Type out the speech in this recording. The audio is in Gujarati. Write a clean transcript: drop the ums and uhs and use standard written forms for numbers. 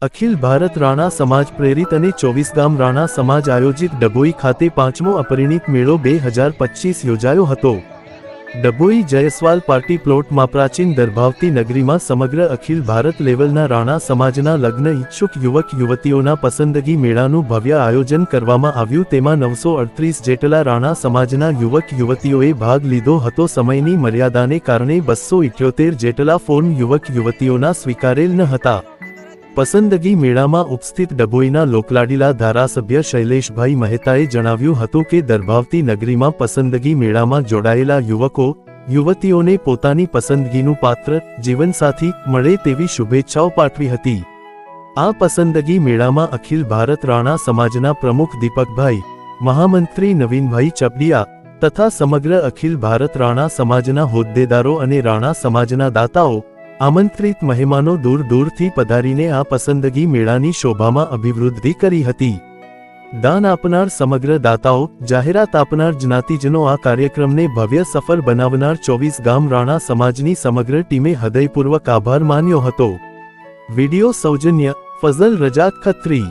અખિલ ભારત રાણા સમાજ પ્રેરિત અને 24 ગામ રાણા સમાજ આયોજિત ડભોઈ ખાતે 5મો અપરિણીત મેળો 2025 યોજાયો હતો। ડભોઈ જયસ્વાલ પાર્ટી પ્લોટમાં પ્રાચીન દર્ભાવતી નગરીમાં સમગ્ર અખિલ ભારત લેવલના રાણા સમાજના લગ્ન ઈચ્છુક યુવક યુવતીઓના પસંદગી મેળાનું ભવ્ય આયોજન કરવામાં આવ્યું। તેમાં 938 જેટલા રાણા સમાજના યુવક યુવતીઓએ ભાગ લીધો હતો। સમયની મર્યાદાને કારણે 278 જેટલા ફોર્મ યુવક યુવતીઓના સ્વીકારેલ ન હતા। પસંદગી મેળામાં ઉપસ્થિત ડભોઈના લોકલાડીલા ધારાસભ્ય શૈલેષભાઈ મહેતાએ જણાવ્યું હતું કે દર્ભાવતી નગરીમાં પસંદગી મેળામાં જોડાયેલા યુવકો યુવતીઓને પોતાની પસંદગીનું પાત્ર જીવનસાથી મળે તેવી શુભેચ્છાઓ પાઠવી હતી। આ પસંદગી મેળામાં અખિલ ભારત રાણા સમાજના પ્રમુખ દીપકભાઈ, મહામંત્રી નવીનભાઈ ચપડિયા તથા સમગ્ર અખિલ ભારત રાણા સમાજના હોદ્દેદારો અને રાણા સમાજના દાતાઓ આમંત્રિત મહેમાનો દૂર દૂરથી પધારીને આ પસંદગી મેળાની શોભામાં અભિવૃદ્ધિ કરી હતી। દાન આપનાર સમગ્ર દાતાઓ, જાહેરાત આપનાર જ્ઞાતિજનો આ કાર્યક્રમને ભવ્ય સફળ બનાવનાર 24 ગામ રાણા સમાજની સમગ્ર ટીમે હૃદયપૂર્વક આભાર માન્યો હતો। વિડિયો સૌજન્ય ફઝલ રજાક ખત્રી।